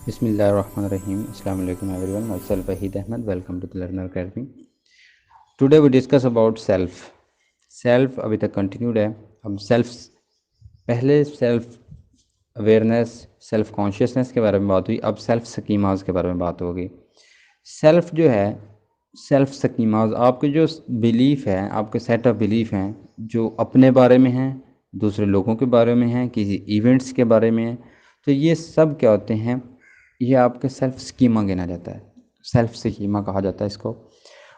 Bismillahirrahmanirrahim. Assalamu alaikum everyone. Myself Wahid Ahmed. Welcome to the Learner Academy. Today we discuss about self. Self अभी तक continued है. हम पहले self awareness, self consciousness के बारे में बात हुई. अब सेल्फ स्कीमाज के बारे में बात होगी. सेल्फ जो है, सेल्फ स्कीमाज आपके जो बिलीफ है, आपके सेट ऑफ बिलीफ हैं जो अपने बारे में हैं, दूसरे लोगों के बारे में हैं, किसी इवेंट्स के बारे में हैं. तो ये सब क्या होते हैं, ये आपके सेल्फ स्कीमा गिना जाता है. सेल्फ स्कीमा कहा जाता है इसको.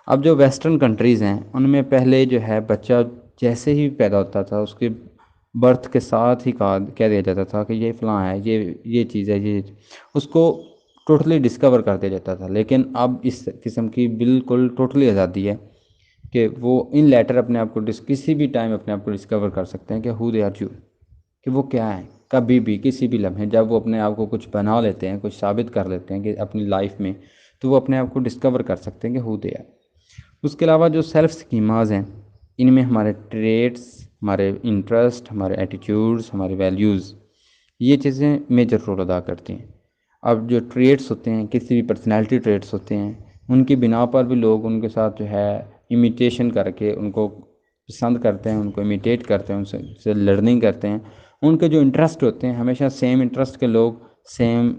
अब जो वेस्टर्न कंट्रीज़ हैं उनमें पहले जो है बच्चा जैसे ही पैदा होता था उसके बर्थ के साथ ही कह दिया जाता था कि ये फ़लाँ है, ये चीज़ है, ये उसको टोटली डिस्कवर कर दिया जाता था. लेकिन अब इस किस्म की बिल्कुल टोटली आज़ादी है कि वो इन लेटर अपने आप को किसी भी टाइम अपने आप को डिस्कवर कर सकते हैं कि हु दे आर यू, कि वो क्या है. कभी भी किसी भी लम्हे जब वो अपने आप को कुछ बना लेते हैं, कुछ साबित कर लेते हैं कि अपनी लाइफ में, तो वो अपने आप को डिस्कवर कर सकते हैं कि हु दे आर. उसके अलावा जो सेल्फ स्कीमाज हैं इनमें हमारे ट्रेड्स, हमारे इंटरेस्ट, हमारे एटीट्यूड्स, हमारे वैल्यूज़, ये चीज़ें मेजर रोल अदा करती हैं. अब जो ट्रेड्स होते हैं, किसी भी पर्सनैलिटी ट्रेड्स होते हैं, उनकी बिना पर भी लोग उनके साथ जो है इमिटेशन करके उनको पसंद करते हैं, उनको इमिटेट करते हैं, उनसे लर्निंग करते हैं. उनके जो इंटरेस्ट होते हैं हमेशा सेम इंटरेस्ट के लोग, सेम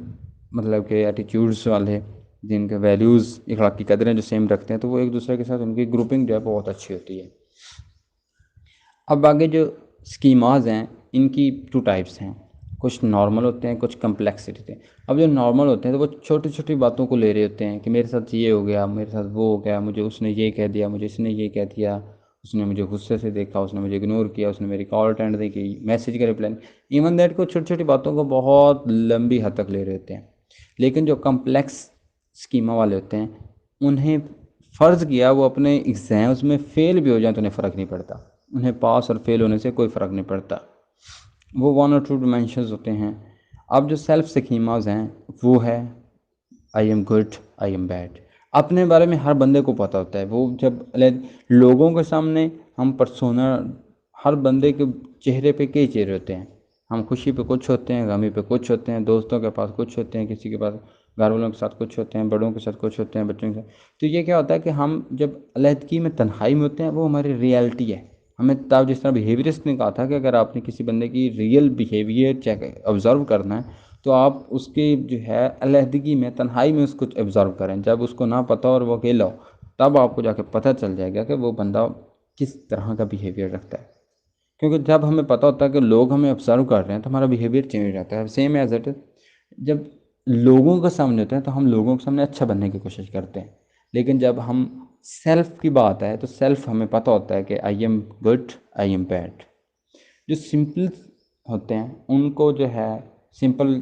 मतलब के एटीट्यूड्स वाले, जिनके वैल्यूज़, अखलाकी कदरें जो सेम रखते हैं, तो वो एक दूसरे के साथ उनकी ग्रुपिंग जो है बहुत अच्छी होती है. अब आगे जो स्कीमाज हैं इनकी टू टाइप्स हैं. कुछ नॉर्मल होते हैं, कुछ कम्प्लेक्सिटी होते हैं. अब जो नॉर्मल होते हैं तो वो छोटी छोटी बातों को ले रहे होते हैं कि मेरे साथ ये हो गया, मेरे साथ वो हो गया, मुझे उसने ये कह दिया, मुझे इसने ये कह दिया, उसने मुझे गुस्से से देखा, उसने मुझे इग्नोर किया, उसने मेरी कॉल अटेंड नहीं की, मैसेज का रिप्लाई नहीं. इवन दैट को छोटी छोटी बातों को बहुत लंबी हद तक ले रहे होते हैं. लेकिन जो कम्प्लेक्स स्कीमा वाले होते हैं उन्हें फ़र्ज़ किया वो अपने एग्ज़ाम्स में फ़ेल भी हो जाए तो उन्हें फ़र्क नहीं पड़ता. उन्हें पास और फेल होने से कोई फ़र्क नहीं पड़ता. वो वन और टू डिमेंशंस होते हैं. अब जो सेल्फ स्कीमाज हैं वो है I am good, I am bad. अपने बारे में हर बंदे को पता होता है. वो जब लोगों के सामने हम पर्सोना, हर बंदे के चेहरे पे कई चेहरे होते हैं. हम खुशी पे कुछ होते हैं, गमी पे कुछ होते हैं, दोस्तों के पास कुछ होते हैं, किसी के पास घर वालों के साथ कुछ होते हैं, बड़ों के साथ कुछ होते हैं, बच्चों के साथ. तो ये क्या होता है कि हम जब अलहदगी में, तन्हाई में होते हैं, वो हमारी रियलिटी है. हमें तब जिस तरह बिहेवियरिस्ट ने कहा था कि अगर आपने किसी बंदे की रियल बिहेवियर चेक ऑब्ज़र्व करना है तो आप उसकी जो है अलहदगी में, तन्हाई में उसको ऑब्ज़र्व करें. जब उसको ना पता और वो अकेला हो तब आपको जाके पता चल जाएगा कि वो बंदा किस तरह का बिहेवियर रखता है. क्योंकि जब हमें पता होता है कि लोग हमें ऑब्ज़र्व कर रहे हैं तो हमारा बिहेवियर चेंज हो जाता है. सेम एज इट, जब लोगों के सामने होते हैं तो हम लोगों के सामने अच्छा बनने की कोशिश करते हैं. लेकिन जब हम सेल्फ की बात है तो सेल्फ हमें पता होता है कि I am good, I am bad. जो सिंपल होते हैं उनको जो है सिंपल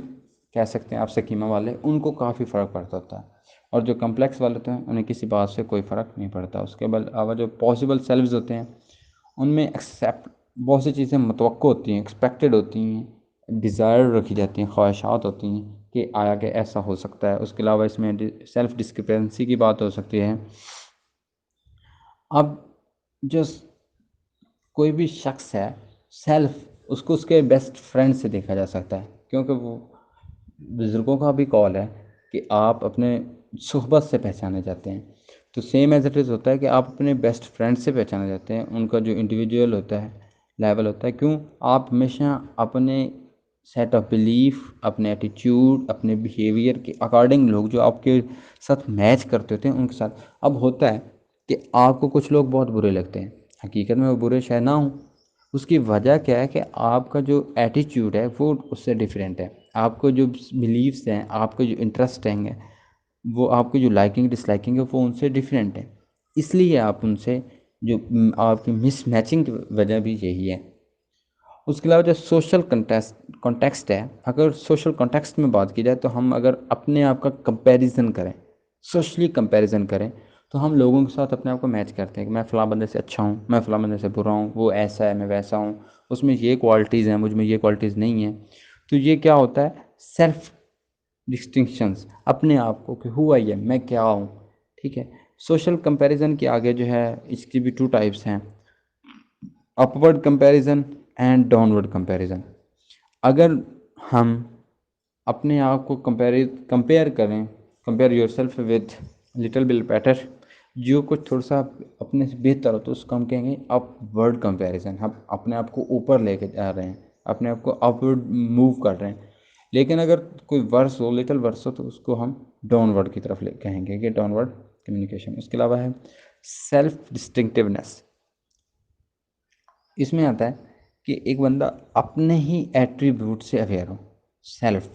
कह सकते हैं आप, स्कीमा वाले, उनको काफ़ी फ़र्क पड़ता होता है. और जो कम्प्लेक्स वाले होते हैं उन्हें किसी बात से कोई फ़र्क नहीं पड़ता. उसके अलावा जो पॉसिबल सेल्व्स होते हैं उनमें एक्सेप्ट बहुत सी चीज़ें मुतवक्को होती हैं, एक्सपेक्टेड होती हैं, डिज़ायर रखी जाती हैं, ख्वाहिशात होती हैं कि आगे ऐसा हो सकता है. उसके अलावा इसमें सेल्फ डिस्क्रिपेंसी की बात हो सकती है. अब जो कोई भी शख्स है, सेल्फ उसको उसके बेस्ट फ्रेंड से देखा जा सकता है. क्योंकि वो बुज़ुर्गों का भी कॉल है कि आप अपने सुहबत से पहचाने जाते हैं. तो सेम एज इट इज़ होता है कि आप अपने बेस्ट फ्रेंड से पहचाने जाते हैं. उनका जो इंडिविजुअल होता है, लेवल होता है. क्यों? आप हमेशा अपने सेट ऑफ बिलीफ, अपने एटीट्यूड, अपने बिहेवियर के अकॉर्डिंग लोग जो आपके साथ मैच करते होते हैं उनके साथ. अब होता है कि आपको कुछ लोग बहुत बुरे लगते हैं, हकीकत में वो बुरे शायद ना हों. उसकी वजह क्या है कि आपका जो एटीट्यूड है वो उससे डिफरेंट है. आपको जो बिलीव्स हैं, आपके जो इंटरेस्ट हैं, वो आपकी जो लाइकिंग डिसलाइकिंग है वो उनसे डिफरेंट है. इसलिए आप उनसे जो आपकी मिस मैचिंग की वजह भी यही है. उसके अलावा जो सोशल कॉन्टेक्स्ट है, अगर सोशल कॉन्टेक्स्ट में बात की जाए तो हम अगर अपने आप का कंपैरिजन करें, सोशली कंपैरिजन करें, तो हम लोगों के साथ अपने आप को मैच करते हैं कि मैं फ़लाँ बंदे से अच्छा हूँ, मैं फ़लाँ बंदे से बुरा हूँ, वो ऐसा है, मैं वैसा हूँ, उसमें ये क्वालिटीज़ हैं, मुझ में ये क्वालिटीज़ नहीं हैं. तो ये क्या होता है, सेल्फ डिस्टिंक्शंस, अपने आप को कि हु आई एम, मैं क्या हूँ. ठीक है. सोशल कंपैरिजन के आगे जो है इसकी भी टू टाइप्स हैं, upward comparison and downward comparison. अगर हम अपने आप को कंपेयर करें, compare your self with little bill better, जो कुछ थोड़ा सा अपने से बेहतर हो तो उसको हम कहेंगे अपवर्ड कंपैरिजन। हम अपने आप को ऊपर लेके जा रहे हैं, अपने आप को अपवर्ड मूव कर रहे हैं। लेकिन अगर कोई वर्स हो, लिटिल वर्स हो, तो उसको हम डाउनवर्ड की तरफ ले कहेंगे कि डाउनवर्ड कम्युनिकेशन। उसके अलावा है सेल्फ डिस्टिंक्टिवनेस। इसमें आता है कि एक बंदा अपने ही एट्रीब्यूट से अवेयर हो, self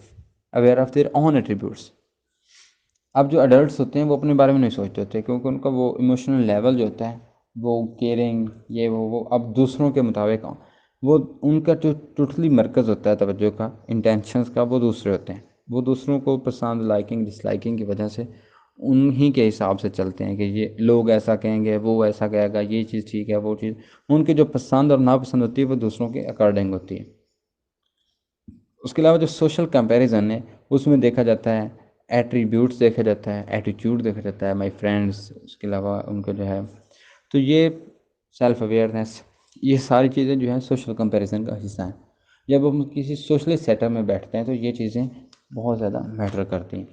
aware of their own attributes. अब जो अडल्ट होते हैं वो अपने बारे में नहीं सोचते होते, क्योंकि उनका वो इमोशनल लेवल जो होता है, वो केयरिंग, ये वो अब दूसरों के मुताबिक वो उनका जो टोटली मरकज़ होता है तवज्जो का, इंटेंशंस का, वो दूसरे होते हैं। वो दूसरों को पसंद, लाइकिंग, डिसलाइकिंग की वजह से उन्हीं के हिसाब से चलते हैं कि ये लोग ऐसा कहेंगे, वो ऐसा कहेगा, ये चीज़ ठीक है, वो चीज़। उनकी जो पसंद और नापसंद होती है वो दूसरों के अकॉर्डिंग होती है। उसके अलावा जो सोशल कंपैरिजन है उसमें देखा जाता है एट्रीब्यूट्स, देखा जाता है एटीट्यूड, देखा जाता है माय फ्रेंड्स। उसके अलावा उनको जो है, तो ये सेल्फ अवेयरनेस, ये सारी चीज़ें जो हैं सोशल कंपैरिजन का हिस्सा हैं। जब हम किसी सोशली सेटअप में बैठते हैं तो ये चीज़ें बहुत ज़्यादा मैटर करती हैं।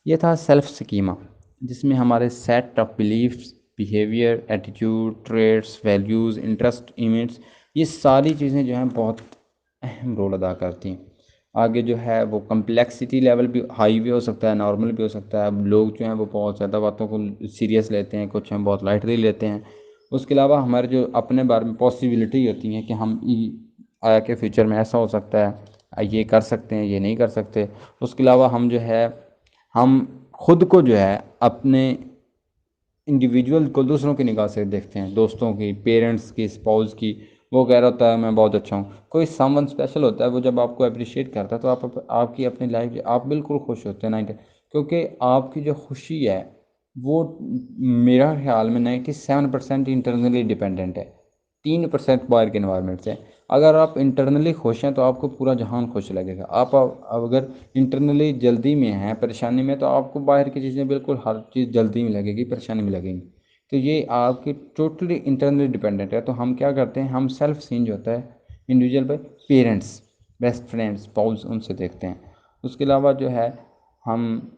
ये था सेल्फ स्कीमा, जिसमें हमारे set of beliefs, behaviour, attitude, traits, values, interest, image, ये सारी चीज़ें जो हैं बहुत अहम रोल अदा करती हैं। आगे जो है वो कम्प्लेक्सिटी लेवल भी हाई भी हो सकता है, नॉर्मल भी हो सकता है। अब लोग जो हैं वो बहुत ज़्यादा बातों को सीरियस लेते हैं, कुछ हम बहुत लाइटली लेते हैं। उसके अलावा हमारे जो अपने बारे में पॉसिबिलिटी होती हैं कि हम आगे के फ्यूचर में ऐसा हो सकता है, ये कर सकते हैं, ये नहीं कर सकते। उसके अलावा हम जो है, हम खुद को जो है अपने इंडिविजुअल को दूसरों की निगाह से देखते हैं, दोस्तों की, पेरेंट्स की, स्पाउस की। वो कह रहा होता है मैं बहुत अच्छा हूँ, कोई समवन स्पेशल होता है, वो जब आपको अप्रिशिएट करता है तो आपकी अपनी लाइफ आप बिल्कुल खुश होते हैं 90, क्योंकि आपकी जो खुशी है वो मेरा ख्याल में 97% इंटरनली डिपेंडेंट है, 3% बाहर के इन्वायरमेंट से। अगर आप इंटरनली खुश हैं तो आपको पूरा जहान खुश लगेगा। आप अगर इंटरनली जल्दी में हैं, परेशानी में, तो आपको बाहर की चीज़ें बिल्कुल हर चीज़ जल्दी में लगेगी, परेशानी में लगेगी। तो ये आपकी टोटली इंटरनली डिपेंडेंट है। तो हम क्या करते हैं, हम सेल्फ सीन जो होता है individual by parents, best friends, spouse, उनसे देखते हैं। उसके अलावा जो है हम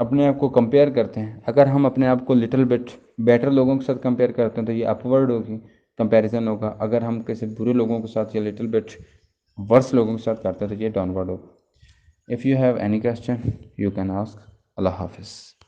अपने आप को कंपेयर करते हैं। अगर हम अपने आप को लिटिल बिट बेटर लोगों के साथ कंपेयर करते हैं तो ये अपवर्ड होगी, कंपैरिजन होगा। अगर हम किसी बुरे लोगों के साथ या लिटिल बिट वर्स लोगों के साथ करते हैं तो ये डाउनवर्ड होगा। If you have any question you can ask. अल्लाह हाफिज़।